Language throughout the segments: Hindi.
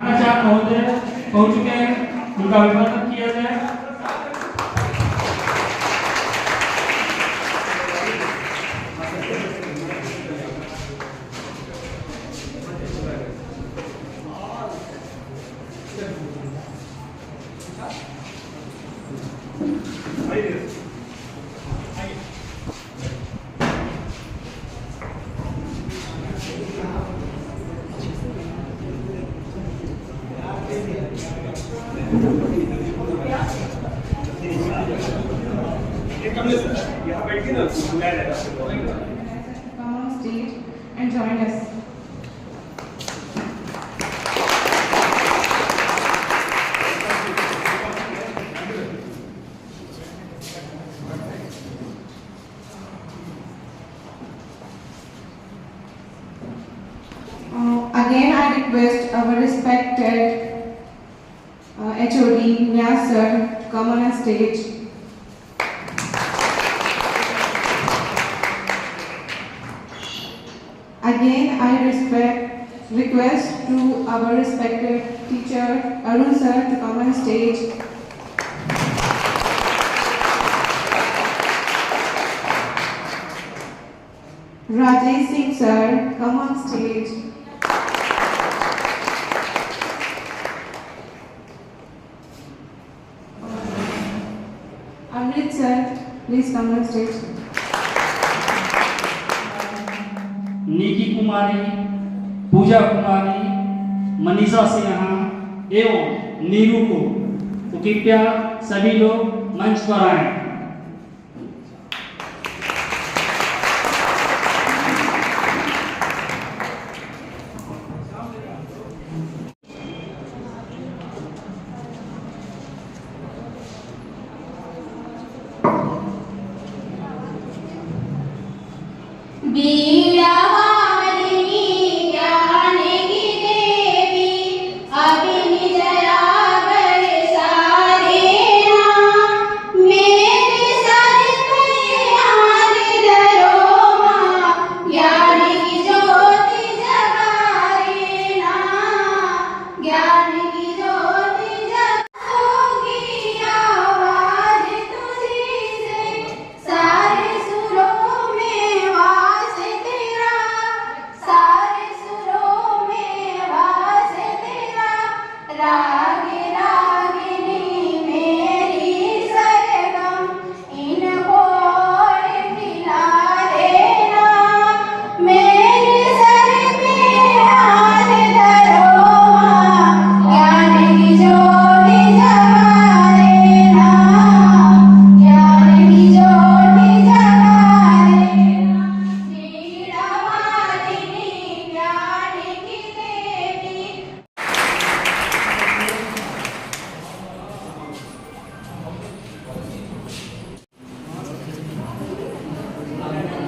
आचार्य महोदय पहुंच चुके हैं, उनका अभिवादन किया जाए। Come on stage and join us. Again, I request our respected HOD Nyas sir to come on stage. Again, I request to our respected teacher Arun sir to come on stage. Rajesh Singh sir, come on stage. Amrit sir, please come on stage. निकी कुमारी, पूजा कुमारी, मनीषा सिन्हा एवं नीरू को तो कृपया सभी लोग मंच पर आएं।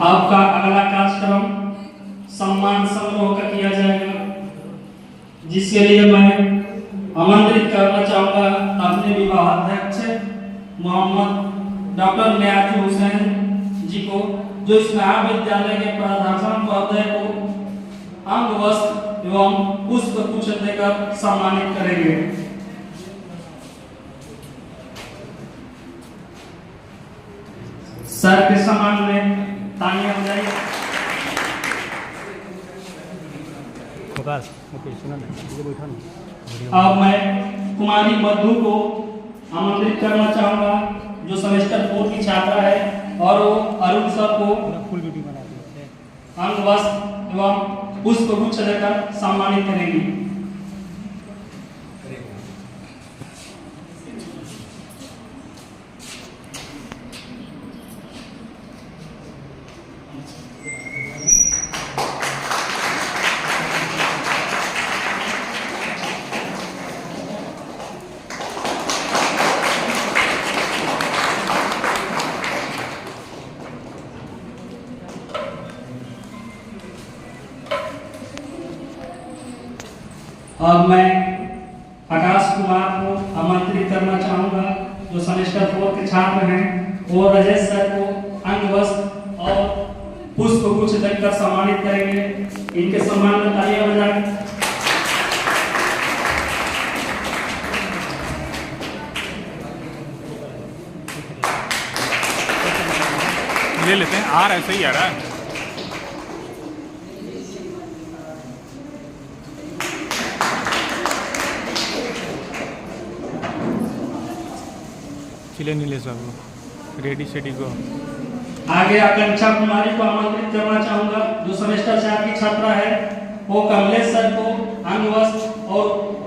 आपका अगला कार्यक्रम सम्मान समारोह का किया जाएगा, जिसके लिए मैं आमंत्रित करना चाहूँगा अपने विभागाध्यक्ष मोहम्मद डॉक्टर न्याज हुसैन जी को, जो इस महाविद्यालय के प्राध्यापक महोदय को अंग वस्त्र एवं पुष्प गुच्छ देकर सम्मानित करेंगे। सर के सम्मान में तालियां बजाइए। अब मैं कुमारी मधु को आमंत्रित करना चाहूंगा, जो सेमेस्टर 4 की छात्रा है, और वो अरुण सर को अंग वस्त्र एवं पुष्प गुच्छ देकर सम्मानित करेंगी। अब मैं आकाश कुमार को आमंत्रित करना चाहूंगा, जो सेमेस्टर 4 के छात्र हैं, और राजेश सर को अंग वस्त्र और पुष्प गुच्छ देकर सम्मानित करेंगे। इनके सम्मान में तालियां बजाएं। ले लेते हैं। आ रहा है, सही आ रहा है। चलिए नीलेश बाबू, रेडी शेडी गो। आगे आकांक्षा कुमारी को आमंत्रित करना चाहूंगा, जो सेमेस्टर 4 की छात्रा है। वो कमलेश सर को अंग वस्त्र और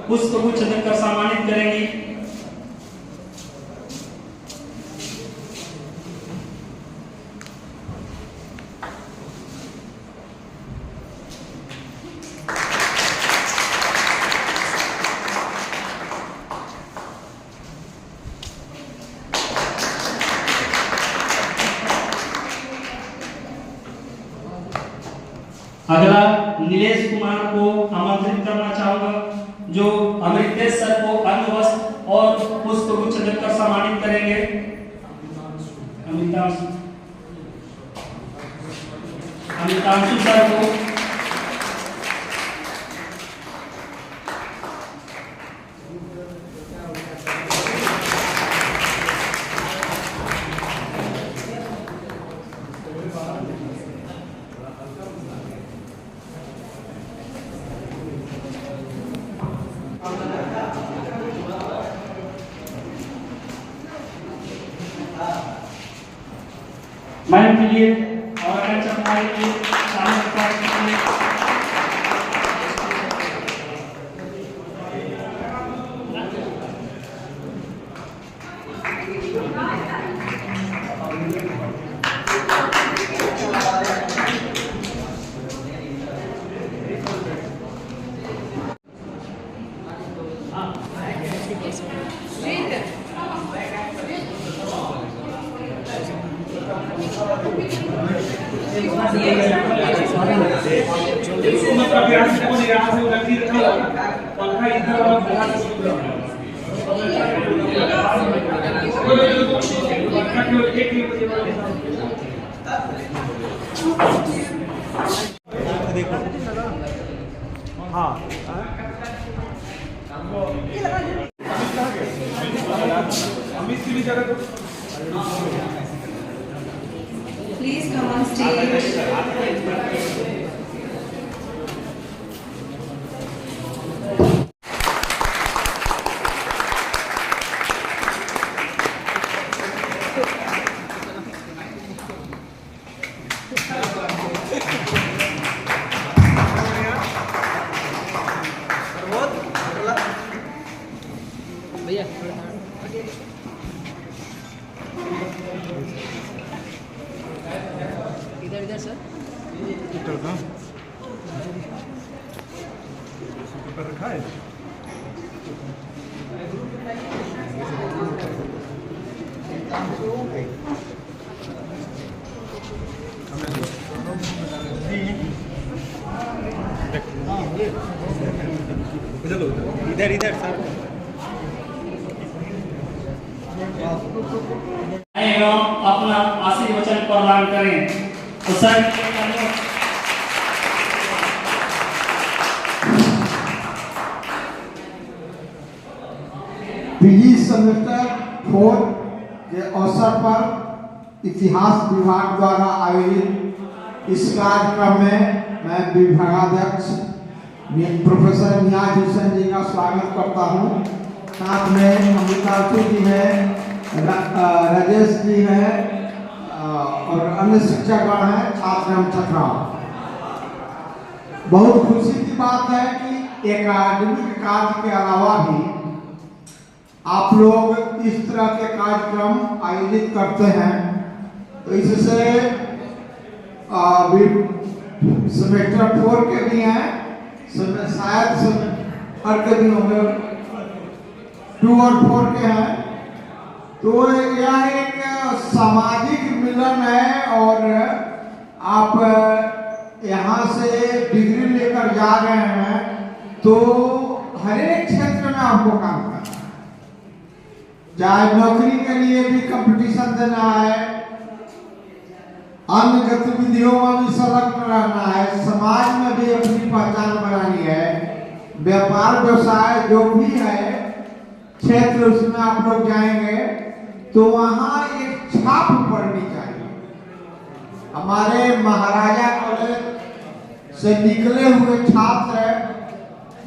पुष्प गुच्छ देकर सम्मानित करेंगी। अगला नीलेश कुमार को आमंत्रित करना चाहूंगा, जो अमृतेश सर को अंग वस्त्र और पुष्प गुच्छ देकर सम्मानित करेंगे। अमितांशु सर को मैम के लिए और आकांक्षा कुमारी के लिए शामिल करते Please come on stage. इधर सर रखा है। इधर इधर सर एवं अपना आशीर्वचन प्रदान करें। तो सर पीजी सेमेस्टर 4 के अवसर पर इतिहास विभाग द्वारा आयोजित इस कार्यक्रम में मैं विभागाध्यक्ष प्रोफेसर नियाज हुसैन जी का स्वागत करता हूं। साथ में अमिताभ जी हैं, राजेश जी हैं और अन्य शिक्षकगण हैं, छात्र एवं छात्राओं। बहुत खुशी की बात है कि एकेडमिक कार्य के अलावा भी आप लोग इस तरह के कार्यक्रम आयोजित करते हैं, तो इससे सेमेस्टर 4 के भी हैं, शायद सेमेस्टर के भी होंगे, 2 और 4 के हैं। तो यह एक सामाजिक मिलन है और आप यहाँ से डिग्री लेकर जा रहे हैं तो हर एक क्षेत्र में आपको काम करना है, चाहे नौकरी के लिए भी कंपटीशन देना है, अन्य गतिविधियों में भी संलग्न रहना है, समाज में भी अपनी पहचान बनानी है, व्यापार व्यवसाय जो भी है क्षेत्र उसमें आप लोग जाएंगे तो वहाँ एक छाप पड़नी चाहिए। हमारे महाराजा कॉलेज से निकले हुए छात्र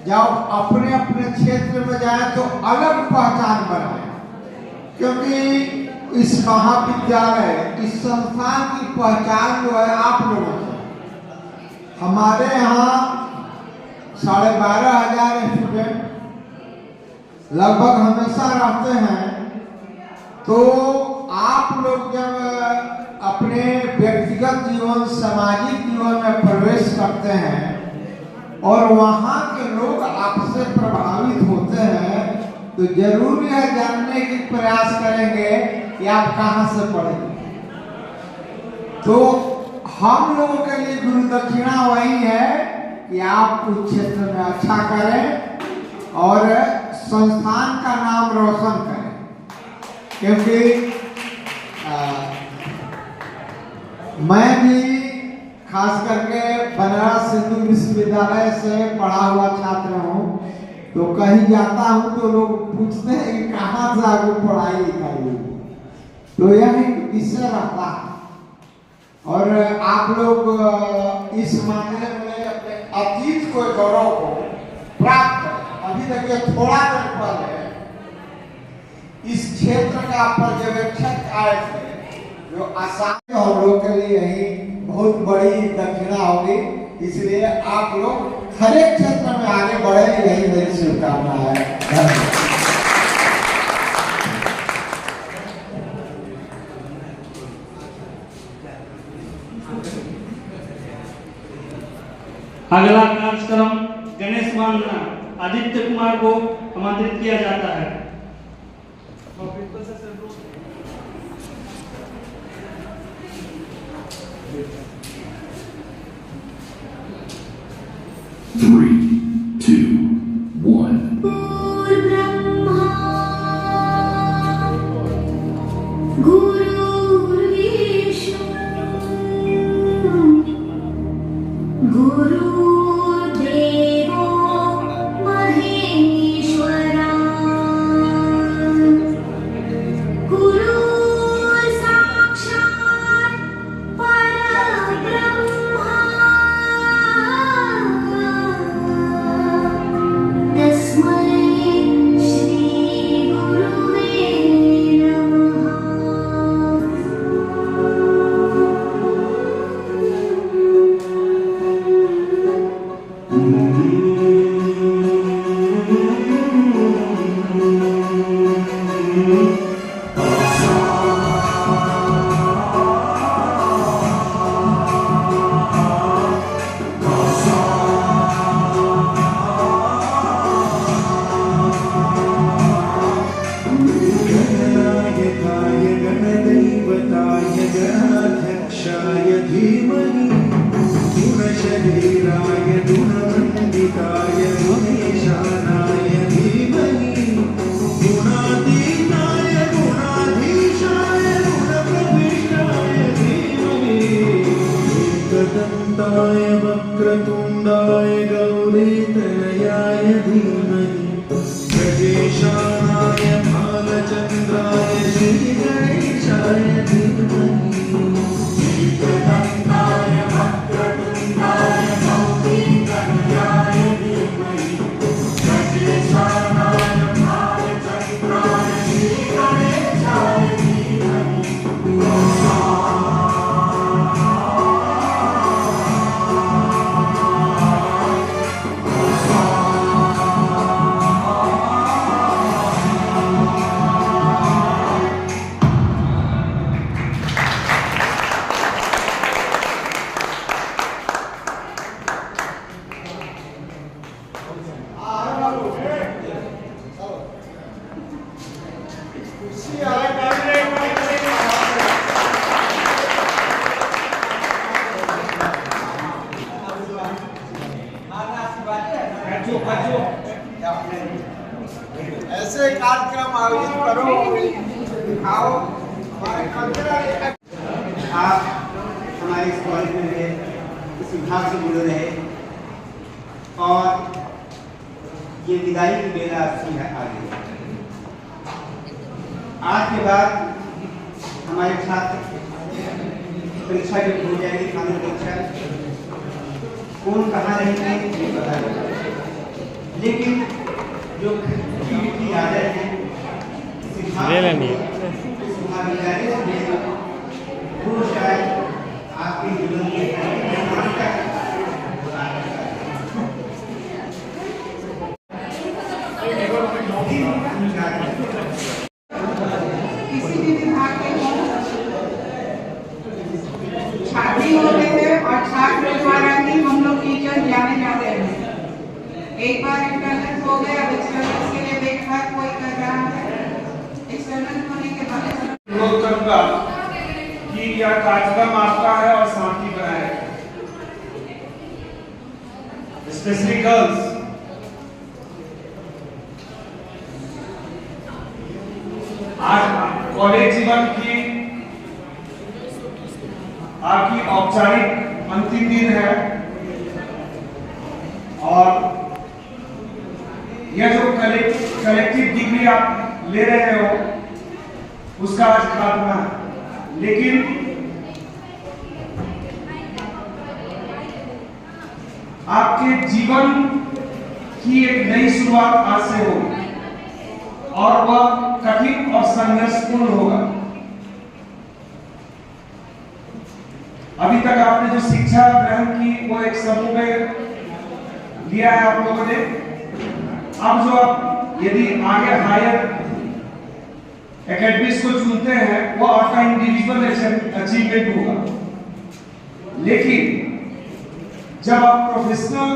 जब अपने अपने क्षेत्र में जाए तो अलग पहचान बनाए, क्योंकि इस महाविद्यालय, इस संस्थान की पहचान जो है आप लोगों से। हमारे यहाँ 12,500 स्टूडेंट लगभग हमेशा रहते हैं, तो आप लोग जब अपने व्यक्तिगत जीवन, सामाजिक जीवन में प्रवेश करते हैं और वहाँ के लोग आपसे प्रभावित होते हैं, तो जरूर यह जानने की प्रयास करेंगे कि आप कहाँ से पढ़े। तो हम लोगों के लिए गुरु दक्षिणा वही है कि आप उस क्षेत्र में अच्छा करें और संस्थान का नाम रोशन करें, क्योंकि मैं भी खास करके बनारस हिंदू विश्वविद्यालय से पढ़ा हुआ छात्र हूँ, तो कहीं जाता हूँ तो लोग पूछते हैं कि कहाँ से आपको पढ़ाई लिखाई हुई, तो यह एक विषय रहता है। और आप लोग इस मामले में अपने अतीत को, गौरव को प्राप्त करें। अभी देखिए थोड़ा देर पहले इस क्षेत्र का पर्यवेक्षक आए थे, जो आसाम हम लोग के लिए यही बहुत बड़ी दक्षिणा होगी, इसलिए आप लोग हर एक क्षेत्र में आगे बढ़े, यही मेरी शुभकामना है। अगला कार्यक्रम गणेश मानना आदित्य कुमार को आमंत्रित किया जाता है। Three, two, one. वक्रतुण्डाय गौरीतनयाय धीमहि गजेशानाय भालचन्द्राय श्रीगणेशाय धीमहि एकदन्ताय वक्रतुण्डाय गौरीतनयाय धीमहि गजेशानाय भालचन्द्राय श्रीगणेशाय धीमहि। ऐसे कार्यक्रम आयोजित करो, दिखाओ। आप हमारे इस कॉलेज में रहे, इस विभाग से जुड़े रहे और ये विदाई की बेला आपकी आ गई। आज के बाद हमारे छात्र परीक्षा जब हो जाएगी फाइनल परीक्षा कौन कहाँ रहेंगे ये पता नहीं, लेकिन जो खट्टी आदत है ले लेनी इस महाविद्यालय से मिली, वो शायद आपके जीवन में किसी भी विभाग के हों, छात्री होते हैं और छात्र द्वारा ही हम लोग टीचर जाने जाते हैं। एक बार इंटरनेट हो गया, अब एक्सटर्नल के लिए देखा कोई कर रहा है, एक्सटर्नल होने के बाद अनुरोध करूंगा कि यह कार्यक्रम आपका है और शांति बनाए, स्पेशली गर्ल्स। आज कॉलेज जीवन की आपकी औपचारिक अंतिम दिन है और यह जो कलेक्टिव डिग्री आप ले रहे हो उसका आज खात्मा है, लेकिन आपके जीवन की एक नई शुरुआत आज से होगी और वह कठिन और संघर्षपूर्ण होगा। अभी तक आपने जो शिक्षा ग्रहण की वो एक समूह में लिया है आप लोगों ने। अब जो आप यदि आगे हायर एकेडमीज को चुनते हैं वो आपका इंडिविजुअल अचीवमेंट होगा, लेकिन जब आप प्रोफेशनल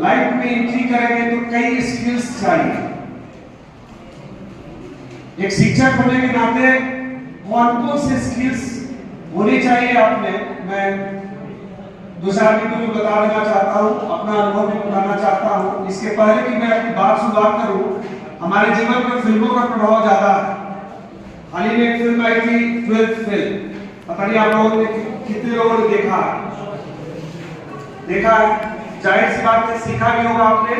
लाइफ में एंट्री करेंगे तो कई स्किल्स चाहिए। एक शिक्षक होने के नाते कौन से स्किल्स होने चाहिए आप में, मैं 2-4 मिनटों में बता देना चाहता हूँ, अपना अनुभव भी बताना चाहता हूँ। इसके पहले कि मैं अपनी बात शुरुआत करूँ, हमारे जीवन में फिल्मों का प्रभाव ज्यादा है। हाल ही में एक फिल्म आई थी 12th फेल, पता नहीं आप लोगों ने कितने लोगों ने देखा है। जाहिर सी बात है सीखा भी होगा आपने।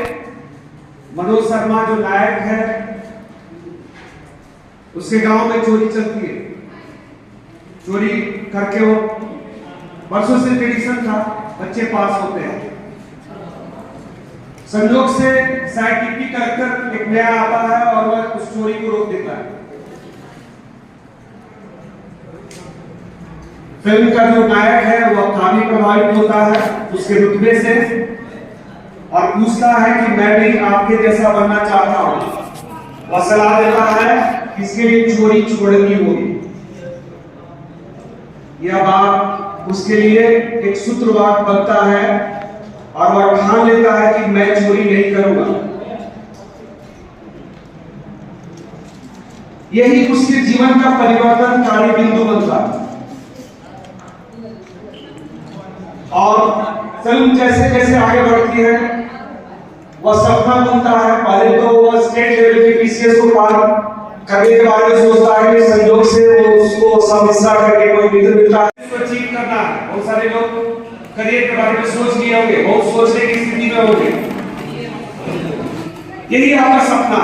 मनोज शर्मा जो नायक है उसके गांव में चोरी चलती है, चोरी करके वो वर्षों से ट्रेडिशन था, बच्चे पास होते हैं। संयोग से साइंटिफिक कलेक्टर एक नया आता है और वह उस चोरी को रोक देता है। फिल्म का जो नायक है वह काफी प्रभावित होता है उसके रुतबे से और पूछता है कि मैं भी आपके जैसा बनना चाहता हूं। वह सलाह देता है इसके लिए चोरी छोड़नी होगी। यह बात उसके लिए एक सूत्रवाद बनता है और वह ठान लेता है कि मैं चोरी नहीं करूंगा। यही उसके जीवन का परिवर्तनकारी बिंदु बनता है। और फिल्म जैसे जैसे आगे बढ़ती है वह सपना बनता है। पहले तो वह स्टेट लेवल के पीसीएस को पार करने के बारे में सोचता है कि संयोग से वो उसको समस्या करके कोई मित्र मिलता है, इसको अचीव करना है। बहुत सारे लोग करियर के बारे में सोच लिए होंगे, बहुत सोचने की स्थिति में होंगे। यही आपका सपना।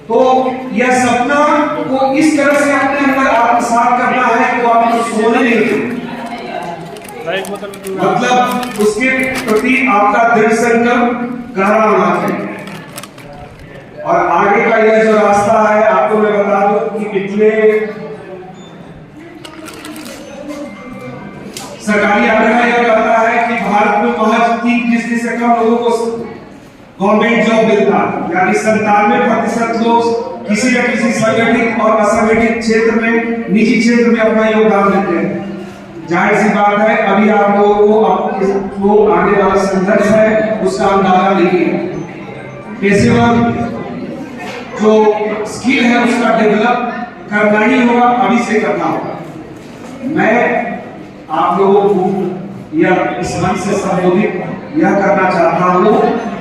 तो यह सपना को इस तरह से अपने अंदर आत्मसात करना है कि वो आपको सोने नहीं दें। मतलब उसके प्रति आपका दृढ़ संकल्प गहरा होना चाहिए। और आगे का यह जो रास्ता है आपको मैं बता दूं कि पिछले सरकारी आंकड़ा यह कहता है कि भारत में महज 30% से कम लोगों को गवर्नमेंट जॉब मिलता है, यानी 97% लोग किसी न किसी संगठित और असंगठित क्षेत्र में, निजी क्षेत्र में अपना योगदान देते हैं। जाहिर सी बात है अभी आप लोगों को जो आने वाला संघर्ष है उसका अंदाजा नहीं है। पेशेवर जो स्किल है उसका डेवलप करना ही होगा, अभी से करना होगा। मैं आप लोगों को यह इस मंच से संबोधित यह करना चाहता हूँ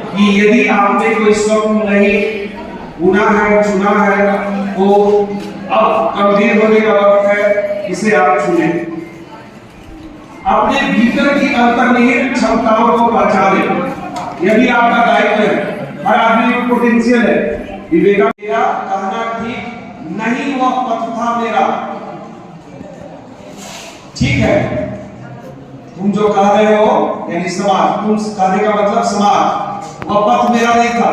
कि यदि आपने कोई स्वप्न नहीं बुना है, चुना है, तो अब गंभीर होने का वक्त है, इसे आप चुनें। अपने भीतर की अंतर्निहित क्षमताओं को पहचानें, यदि आपका दायित्व है। हर आदमी में पोटेंशियल है। विवेका मेरा कहना ठीक नहीं, वह पथ था मेरा। ठीक है, तुम जो कह रहे हो यानी समाज, तुम कहने का मतलब समाज, वह पथ मेरा नहीं था।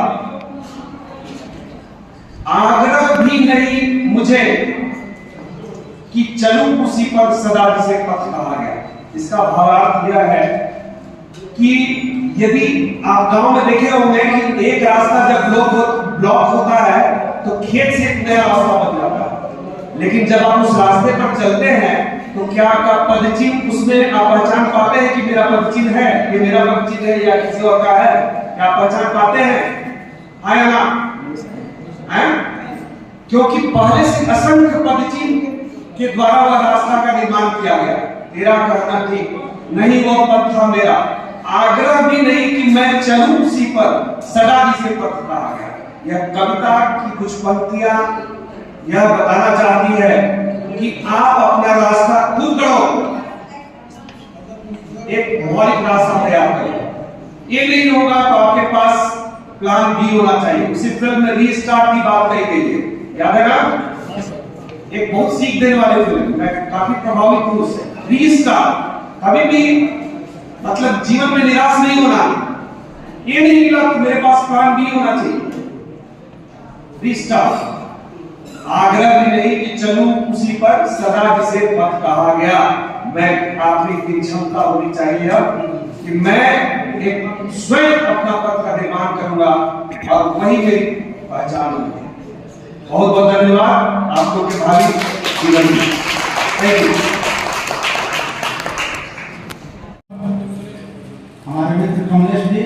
आग्रह भी नहीं मुझे कि चलूं उसी पर सदा जिसे पथ कहा गया। इसका भावार्थ यह है कि यदि आप गांव में देखे होंगे कि एक रास्ता जब ब्लॉक होता है तो खेत से एक नया रास्ता बन जाता है, लेकिन जब आप उस रास्ते पर चलते हैं तो क्या आपका पदचिन्ह उसमें आप पहचान पाते हैं कि मेरा पदचिन्ह है, ये मेरा पदचिन्ह है या किसी और का है? क्या आप पहचान पाते हैं? हाँ या ना? हैं? क्योंकि पहले से असंख्य पदचिन्ह के द्वारा वह रास्ता का निर्माण किया गया। तेरा कहना ठीक नहीं, वो पथ था मेरा। आग्रह भी नहीं कि मैं चलूं उसी पर सदा जिसे पथ कहा गया। यह कविता की कुछ पंक्तियां यह बताना चाहती है कि आप अपना रास्ता खुद करो, एक मौलिक रास्ता तैयार करो। ये नहीं होगा तो आपके पास प्लान बी होना चाहिए। उसी फिल्म में रीस्टार्ट की बात कही गई है, याद है ना? एक बहुत सीख देने वाले फिल्म, मैं काफी प्रभावित हूं उससे। रीस्टार्ट, कभी भी मतलब जीवन में निराश नहीं होना। ये नहीं मिला तो मेरे पास प्लान बी होना चाहिए। रीस्टार्ट, आग्रह भी नहीं कि चलूं उसी पर सदा जिसे पथ कहा गया। मैं आपकी इतनी क्षमता होनी चाहिए अब कि मैं एक स्वयं अपना पथ का निर्माण करूंगा और वही मेरी पहचान होगी। बहुत बहुत धन्यवाद आपको के भावी जीवन में। Thank you. हमारे मित्र कमलेश जी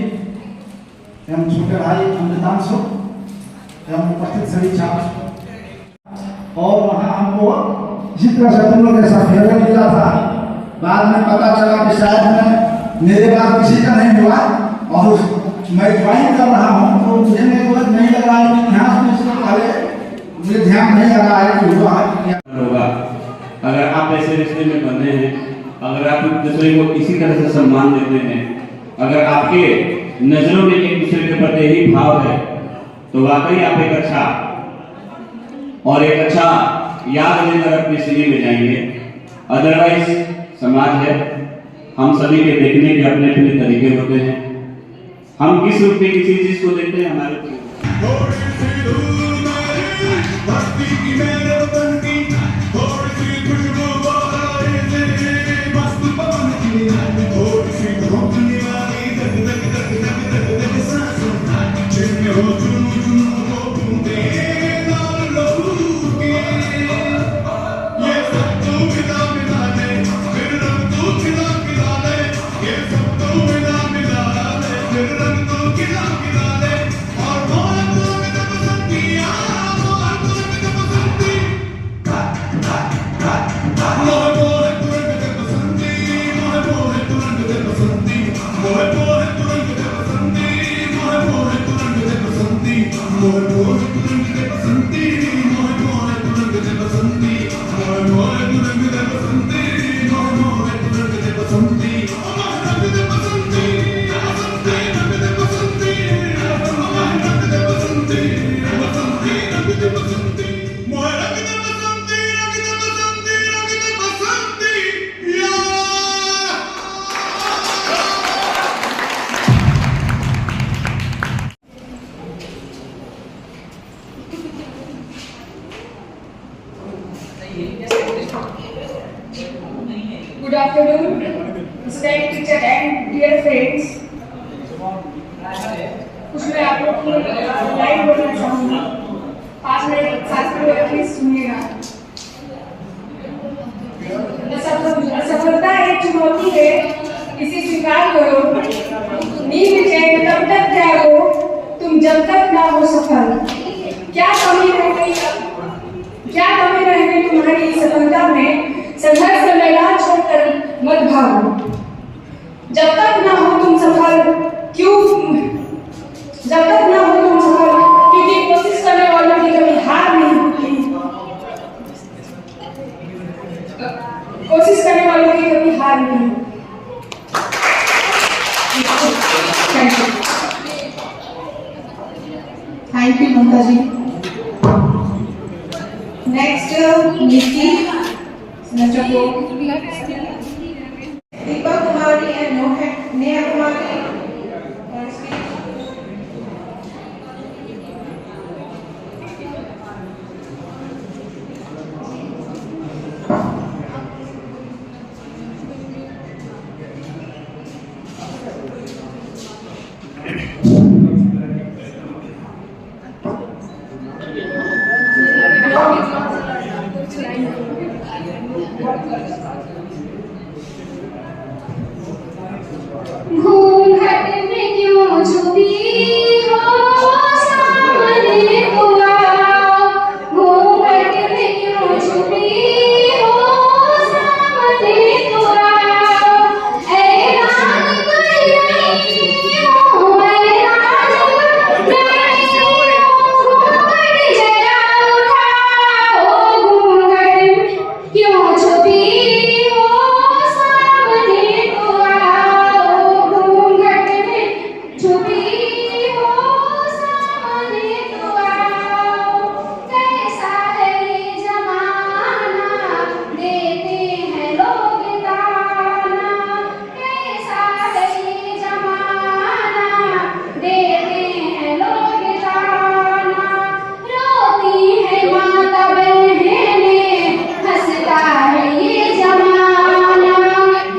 एवं छोटे भाई अमृतांशु एवं उपस्थित सभी छात्र, और वहाँ हमको इसी तरह से तुम लोग के साथ फेयरवेल मिला था। बाद में पता चला कि शायद मेरे बाद किसी का नहीं हुआ, और मैं ड्राइंग कर रहा हूँ तो मुझे नहीं लग रहा है कि ध्यान में इसको पहले मुझे ध्यान नहीं लगा है कि हुआ होगा। अगर आप ऐसे रिश्ते में बंधे हैं, अगर आप एक दूसरे को इसी तरह से सम्मान देते हैं, अगर आपके नजरों में एक दूसरे के प्रति यही भाव है, तो वाकई आप एक अच्छा और एक अच्छा याद लेकर अपनी सीढ़ी में जाएंगे। अदरवाइज समाज है, हम सभी के देखने के अपने अपने तरीके होते हैं। हम किस रूप में किसी चीज को देखते हैं, हमारे Good afternoon, respected teacher and dear friends. कुछ मैं आप लोग को लाइव बोलना चाहूँगी। 5 मिनट साथ में प्लीज सुनिएगा। सफलता एक चुनौती है, इसे स्वीकार करो। नींद चैन तब तक जागो तुम जब तक ना हो सफल। क्या कमी रह गई तुम्हारी सफलता में? संघर्ष का मैदान छोड़कर मत भागो। जब तक ना हो तुम सफल, क्योंकि कोशिश करने वालों की कभी हार नहीं होती। कोशिश करने वालों की कभी हार नहीं। Thank you Mamata ji. Next निकी नचको घूंघट में क्यों छुपी हो सामने तो आओ, घूंघट में क्यों छुपी हो सामने तो आओ। ऐ रानी कोई नहीं हो, ऐ रानी नहीं हो, घूंघट जरा उठाओ, घूंघट में क्यों छुपी हो सामने तो आओ, घूंघट में छुपी हो सामने तो आओ। कैसा है ये जमाना, देते हैं लोग ताना, कैसा है ये जमाना, देते हैं लोग ताना। रोती है माता बहनें, हंसता है ये जमाना,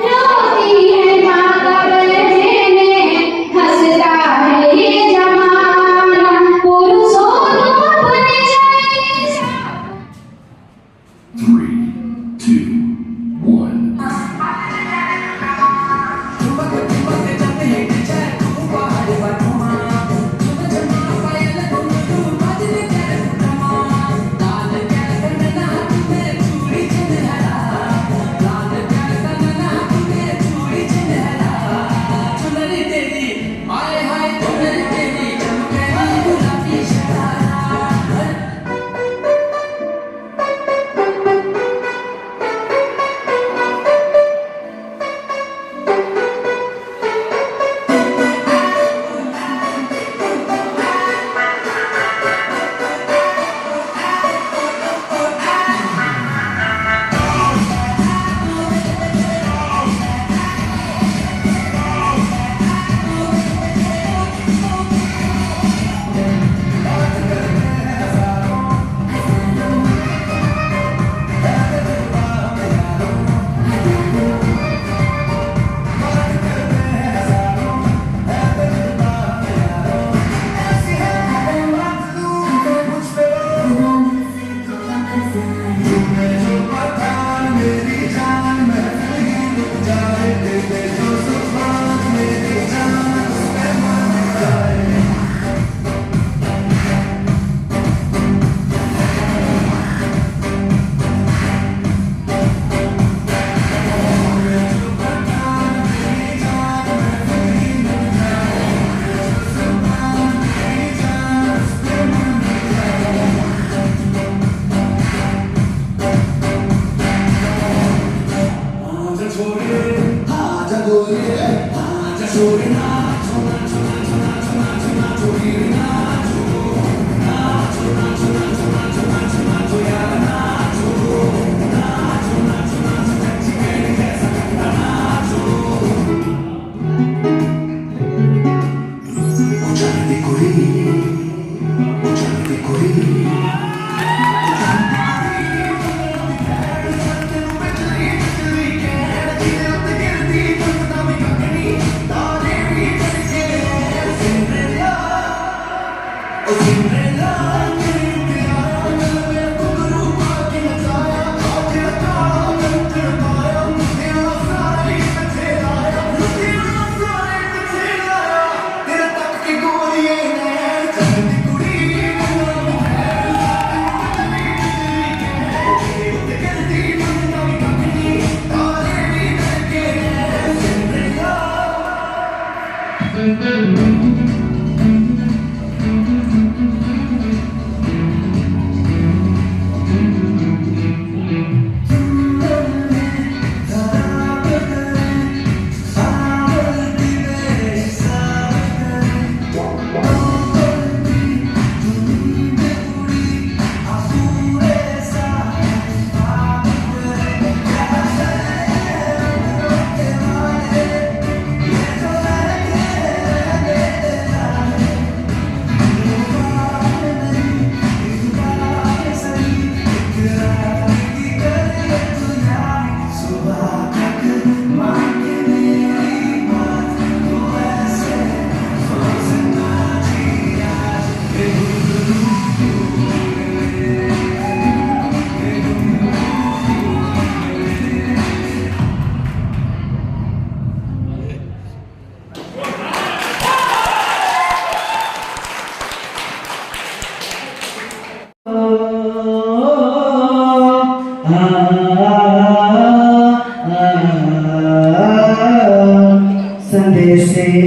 रोती है माता बहनें, हंसता है ये जमाना। पुरुषों तुम अपने जैसा 3, 2, 1.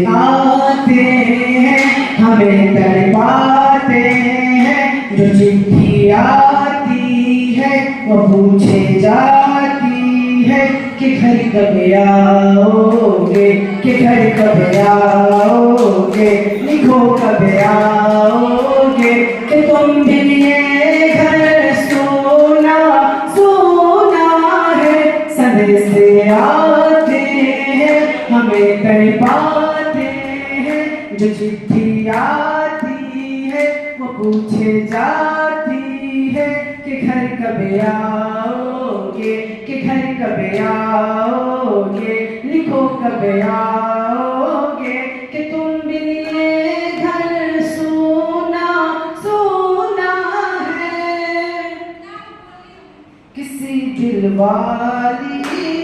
आते हैं हमें तड़पाते हैं, जो चिट्ठी आती है वो पूछे जाती है कि घर कब आओगे, कि घर कब आओगे, लिखो कब आओगे, कि तुम भी ये घर सोना सोना है, संदेश आते हैं हमें तड़पाते हैं, जो चिट्ठी आती है वो पूछे जाती है कि घर कब आओगे, कि घर कब आओगे, लिखो कब आओगे, कि तुम बिन ये घर सोना सोना है। किसी दिलवाली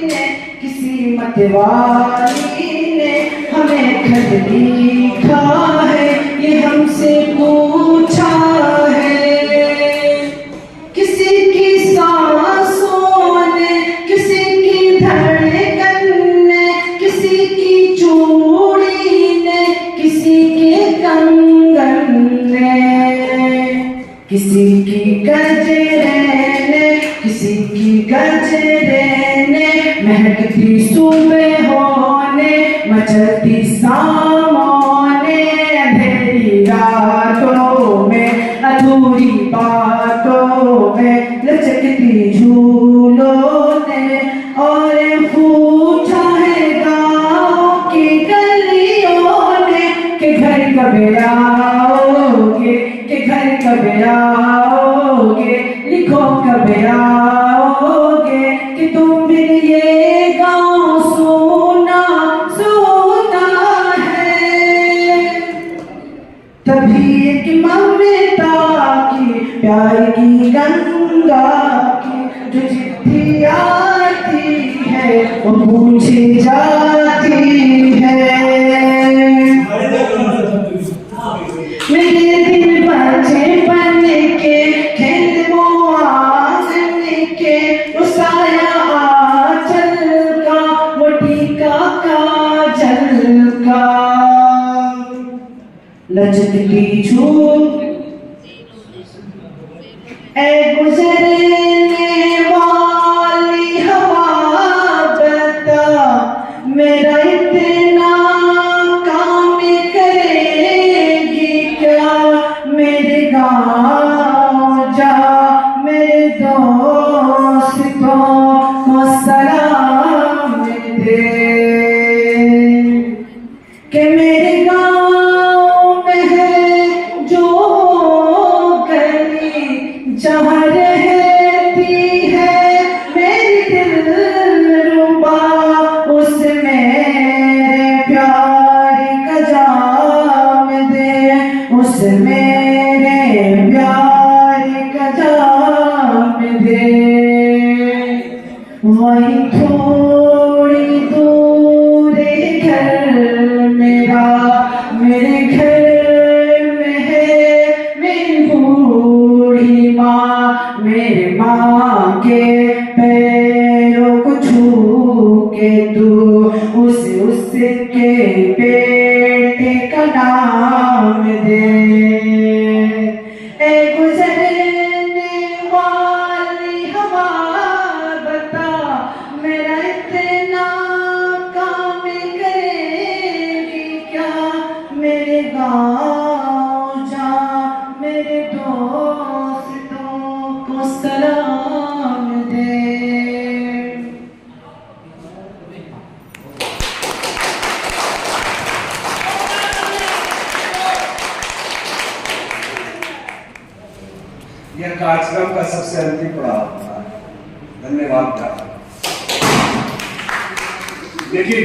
ने, किसी मतवाली ने हमें खत लिखा है, ये हमसे पूछा है। किसी की सांसों ने, किसी की धड़कन ने, किसी की चूड़ी ने, किसी के कंगन ने, किसी की गजरे ने, किसी की गजरे ने, महकती सुबहों ने, मचलती शामों ने, अंधेरी रातों में, अधूरी बातों में, लचकती झूलों ने, और पूछा है गाँव की गलियों ने कि घर कब आओगे, कि घर कब आओगे, लिखो कब आओगे, कि तुम बिन ये गाँव सोना सोना है। तभी एक ममता की प्यार की गंगा की जो चिट्ठी आती है वो पूछी जाती है। मेरे दिल बचपन के खेलों आंगन के, वो साया आंचल का, वो टीका काजल का, लचकती झूठ ऐ गुजरने वाली हवा बता, मेरा इतना काम करेगी क्या, मेरे गाँव जा मेरे दोस्तों को सलाम दे, कि मेरे गाँव में है जो गली जहाँ रहती है मेरी दिलरुबा, उस मेरे प्यार का जाम दे, उस मेरे प्यार का जाम दे। वही थोड़ी दूर घर मेरा, मेरे घर में है मेरी बूढ़ी माँ, मेरे माँ के पैरों को छू के तू उसके बेटे का नाम दे। ए गुजरने वाली हवा बता, मेरा इतना काम करेगी क्या, मेरे गाँव जा मेरे दोस्तों को सलाम दे। यह कार्यक्रम का सबसे अंतिम पड़ाव था। धन्यवाद था। लेकिन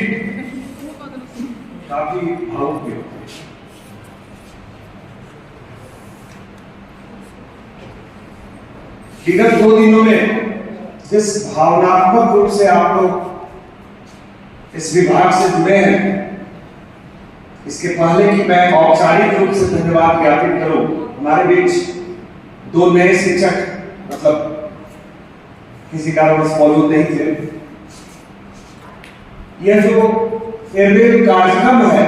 काफी भावुक भी होते हैं। विगत 2 दिनों में जिस भावनात्मक रूप से आप लोग इस विभाग से जुड़े हैं, इसके पहले कि मैं औपचारिक रूप से धन्यवाद ज्ञापित करूं, हमारे बीच 2 नए शिक्षक मतलब किसी कारणवश मौजूद नहीं थे। यह जो फेयरवेल कार्यक्रम है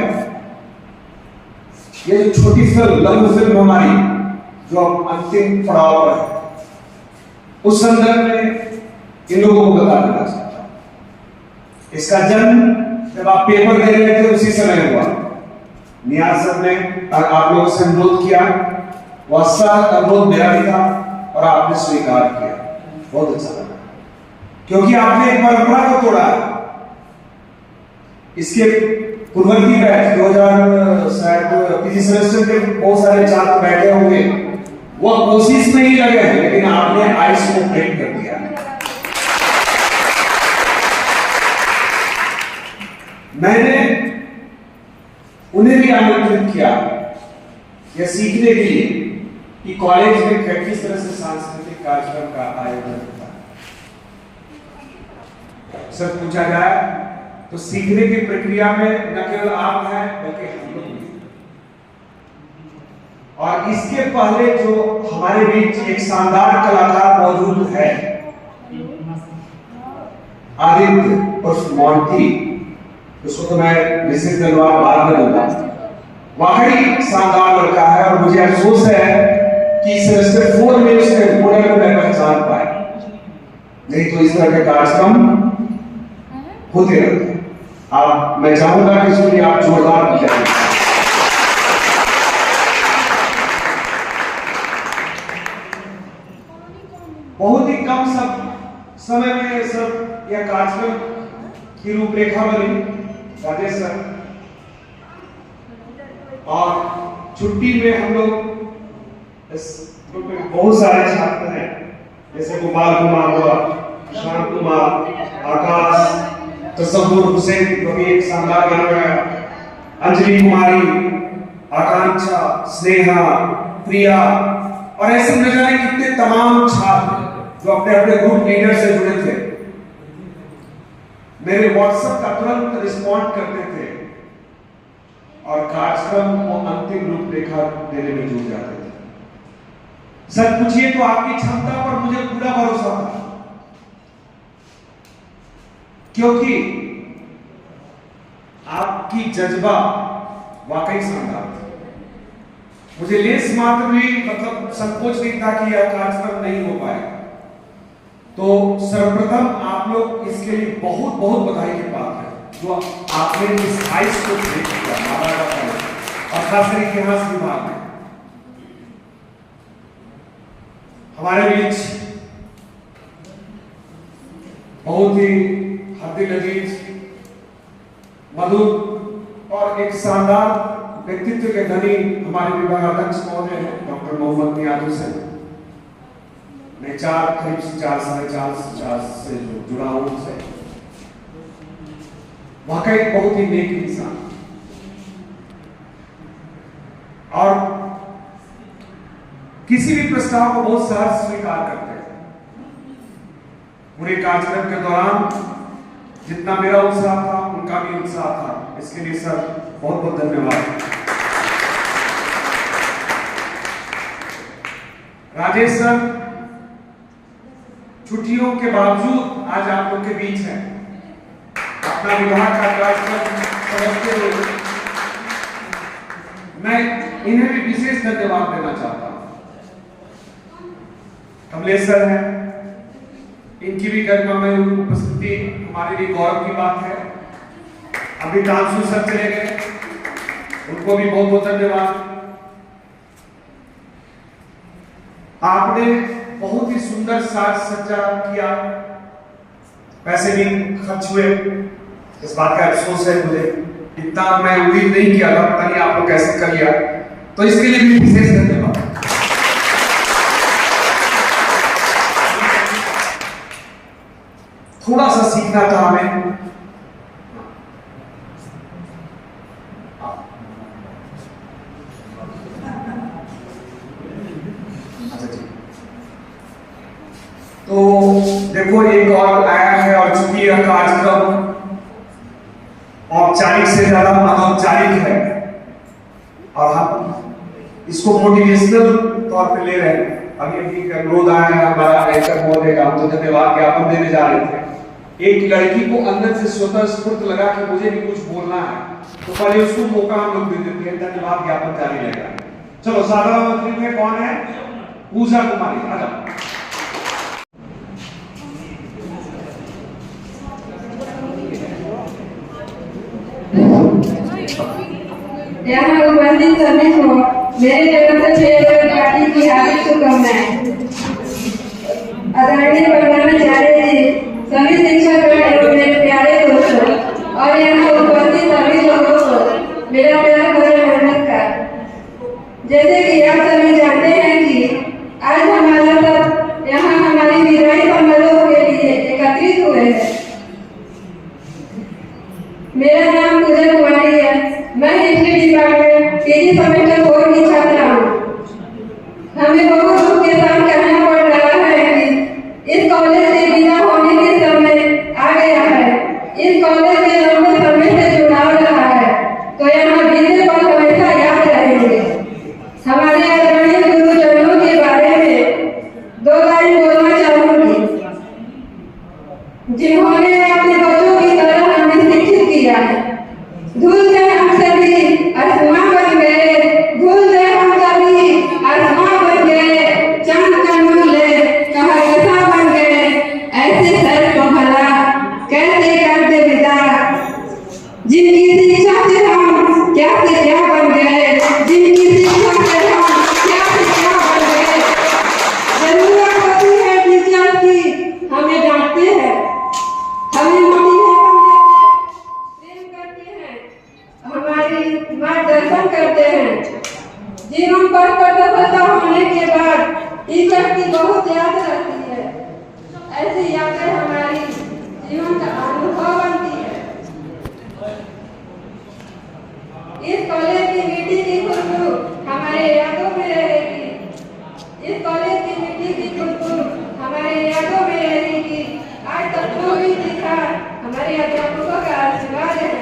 ये जो छोटी फिल्म, लघु फिल्म हमारी जो अब अंतिम पड़ाव पर है, उस संदर्भ में इन लोगों को बता देना चाहता हूं। इसका जन्म जब आप पेपर दे रहे थे उसी समय हुआ। नियाज सर ने आप लोगों से अनुरोध किया, वह अनुरोध मेरा भी था और आपने स्वीकार किया, बहुत अच्छा लगा, क्योंकि आपने एक परंपरा को तोड़ा। इसके पूर्ववर्ती बैच 2000 शायद पीजी सेमेस्टर के बहुत सारे छात्र बैठे होंगे, वह कोशिश में ही लगे हैं, लेकिन आपने आइस को ब्रेक कर दिया। मैंने उन्हें भी आमंत्रित किया यह सीखने के लिए कि कॉलेज में किस तरह से सांस्कृतिक कार्यक्रम का आयोजन होता है। सच पूछा जाए तो सीखने की प्रक्रिया में न केवल आप हैं बल्कि हम लोग भी। और इसके पहले जो हमारे बीच एक शानदार कलाकार मौजूद है, आदित्य उर्फ मोंटी, उसको तो मैं विशेष धन्यवाद बाद में दूंगा। वाकई शानदार लड़का है और मुझे अफसोस है कि सेमेस्टर 4 में उसने बोर्ड को मैं पहचान पाया, नहीं तो इस तरह के कार्यक्रम होते रहते। अब मैं चाहूंगा कि इसके लिए आप जोरदार करें। बहुत ही कम समय में सब यह कार्यक्रम की रूपरेखा बनी राजेश सर, और छुट्टी में हम लोग इस ग्रुप में बहुत सारे छात्र हैं, जैसे गोपाल कुमार हुआ, शांत कुमार, आकाश, तसव्वुर हुसैन जो भी एक शानदार गाना गाया, अंजलि कुमारी, आकांक्षा, स्नेहा, प्रिया, और ऐसे न जाने कितने तमाम छात्र जो अपने अपने ग्रुप लीडर से जुड़े थे, मेरे व्हाट्सएप का तुरंत रिस्पॉन्ड करते थे और कार्यक्रम को अंतिम रूपरेखा देने में जुट जाते थे। सच पूछिए तो आपकी क्षमता पर मुझे पूरा भरोसा था, क्योंकि आपकी जज्बा वाकई शानदार था। मुझे लेस मात्र भी मतलब संकोच नहीं था कि यह कार्यक्रम नहीं हो पाएगा। तो सर्वप्रथम आप लोग इसके लिए बहुत बहुत बधाई के पात्र हैं जो आपने इस आइस को ब्रेक किया और खासकर इतिहास विभाग में। हमारे बीच बहुत ही हद्दी लजीज, मधुर और एक शानदार व्यक्तित्व के धनी हमारे विभागाध्यक्ष महोदय हैं डॉक्टर मोहम्मद नियाज हुसैन। मैं करीब 4 से जुड़ा हूं उनसे। वाकई बहुत ही नेक इंसान और किसी भी प्रस्ताव को बहुत सहज स्वीकार करते हैं। पूरे कार्यक्रम के दौरान जितना मेरा उत्साह था उनका भी उत्साह था, इसके लिए सर बहुत बहुत धन्यवाद। राजेश सर छुट्टियों के बावजूद आज आप लोग के बीच हैं, अपना विभाग का कार्यक्रम समझते हुए मैं इन्हें भी विशेष धन्यवाद देना चाहता हूं। कमलेश सर हैं, इनकी भी गरिमामय उपस्थिति हमारे लिए गौरव की बात है। अभी तांसु सर चले गए, उनको भी बहुत बहुत धन्यवाद। आपने बहुत ही सुंदर साज सज्जा किया, पैसे भी खर्च हुए, इस बात का अफसोस है मुझे, इतना मैं उम्मीद नहीं किया था, पता नहीं आप लोग कैसे कर लिया, तो इसके लिए भी विशेष धन्यवाद। थोड़ा सा सीखना था हमें, तो देखो एक और आया है, और चूंकि यह कार्यक्रम औपचारिक से ज्यादा अनौपचारिक है और हम इसको मोटिवेशनल तौर पे ले रहे हैं। अभी अनुरोध आया है हमारा एंकर महोदय का, हम तो धन्यवाद ज्ञापन देने जा रहे थे। एक लड़की को अंदर से स्वतः स्फूर्त लगा कि मुझे भी कुछ बोलना है, तो पहले उसको मौका हम लोग दे देते हैं ताकि वहां ज्ञापन जारी रहेगा। चलो साधारण मंत्री में कौन है? पूजा कुमारी, आ जाओ। यहाँ उपस्थित सभी को मेरे तरफ से पार्टी की हार्दिक शुभकामनाएं। आदरणीय प्रधानाचार्य जी, सभी शिक्षक एवं मेरे प्यारे दोस्तों और यहाँ उपस्थित सभी लोगों को मेरा प्यार भरा नमस्कार। जैसे कि आप सभी जानते हैं कि आज हमारा सब यहाँ हमारी विदाई समारोह के लिए एकत्रित हुए हैं। मेरा नाम पूजा कुमारी है। मैं हिस्ट्री डिपार्टमेंट पीजी सेमेस्टर 4 की छात्रा हूँ। हमें बहुत दुख के साथ कहना पड़ रहा है कि इस कॉलेज से विदा होने के समय आ गया है। इस कॉलेज में लंबे समय से जुड़ाव रहा है, तो यहाँ बीते पल हमेशा याद रहेंगे। हमारे आदरणीय गुरुजनों के बारे में 2 लाइन बोलना चाहूंगी, जिन्होंने अपने बच्चों की तरह हमें शिक्षित किया है। धूल से हम सभी आसमां बन गए, धूल से हम सभी आसमां बन गए, चांद का मूल्य कहकशा बन गए। ऐसे सर को भला कैसे करते विदा, जिनकी शिक्षा से हम क्या से क्या बन गए, जिनकी शिक्षा से हम क्या से क्या बन गए। जरूरत होती है टीचर की, हमें डांटते हैं, हमें मोटिवेशन देते हैं, प्रेम करते हैं, हमारी मार्गदर्शन करते हैं। जीवन पर सफलता होने के बाद टीचर की बहुत याद रहती है। ऐसी यादें हमारी जीवन का अनुभव बनती है। इस कॉलेज की मिट्टी की खुशबू हमारे यादों में रहेगी। इस कॉलेज की मिट्टी की खुशबू हमारे यादों में रहेगी। आज तक जो भी सीखा हमारे अध्यापकों का आशीर्वाद है।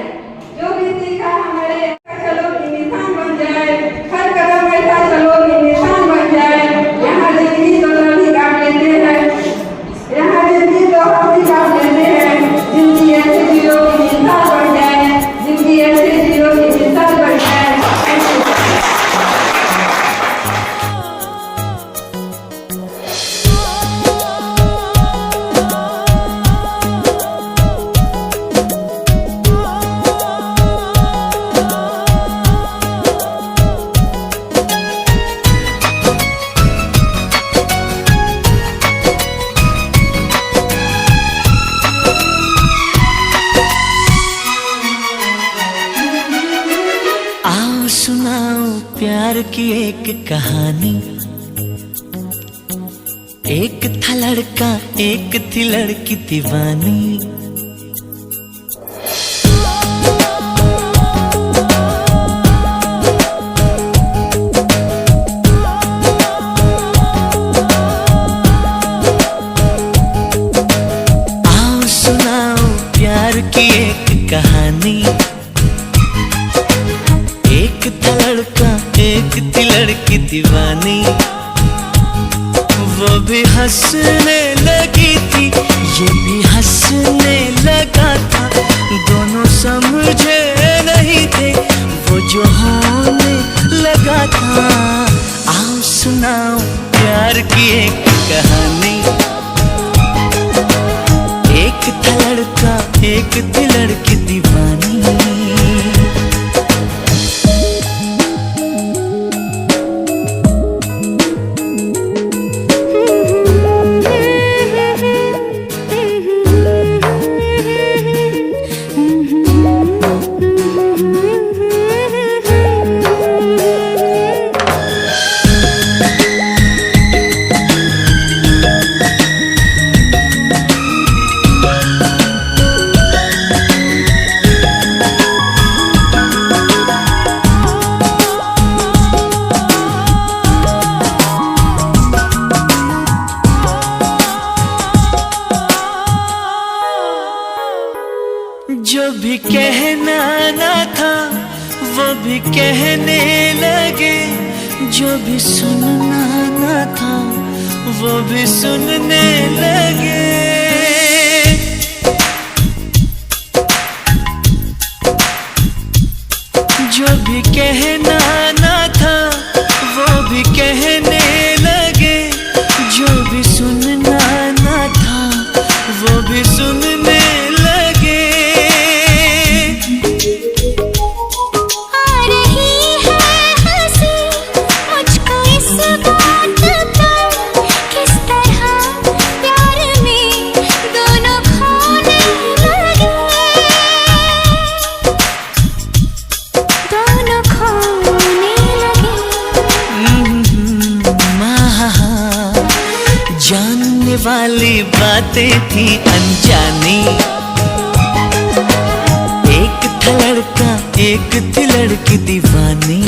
जो भी सीखा हमारे चलो की निशान बन जाए, हर कदम ऐसा चलो की निशान बन जाए। यहाँ जिंदगी तो सभी काट लेते हैं, यहाँ जिंदगी तो सभी काट लेते हैं। जिंदगी ऐसे जीरो की मिसाल बन जाए, जिंदगी ऐसे जीरो की मिसाल बन जाए। आओ सुनाओ प्यार की एक कहानी। एक था लड़का, एक थी लड़की दीवानी। आओ सुनाओ प्यार की एक कहानी। एक था लड़का, एक थी लड़की दीवानी। वो भी हंसने लगी थी, ये भी हंसने लगा था। दोनों समझे नहीं थे, वो जो होने लगा था। आओ सुनाओ प्यार की एक कहानी। एक था लड़का, एक थी लड़की दीवानी। जो भी कहना ना था वो भी कहने लगे, जो भी सुनना ना था वो भी सुनने लगे। भी कहना ना था वो भी कहने लगे, जो भी सुनना ना था वो भी सुनने लगे। आ रही है हंसी मुझको इस बात पर, किस तरह प्यार में दोनों खोने लगे, दोनों खोने लगे। जानने वाली बातें थी अनजानी, एक था लड़का एक थी लड़की दीवानी।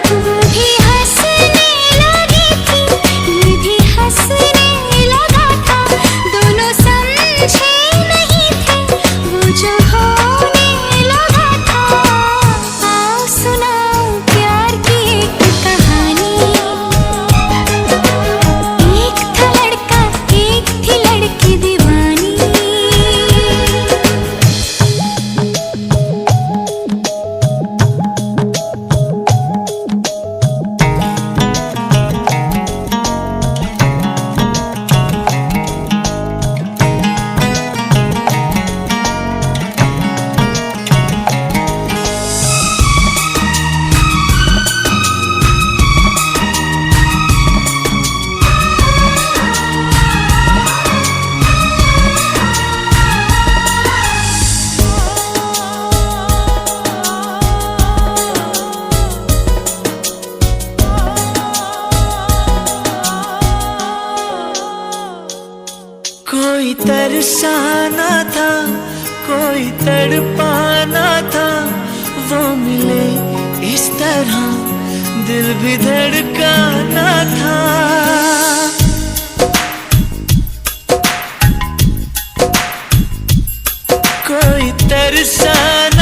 वो भी हंसने लगी थी ये भी हंसने लगा था, दोनों समझे नहीं थे वो जो होने लगा था। आओ सुनाओ प्यार की एक कहानी, एक था लड़का एक थी लड़की दीवानी। कोई तरसाना था कोई तड़पाना था, वो मिले इस तरह दिल भी धड़काना था। कोई तरसाना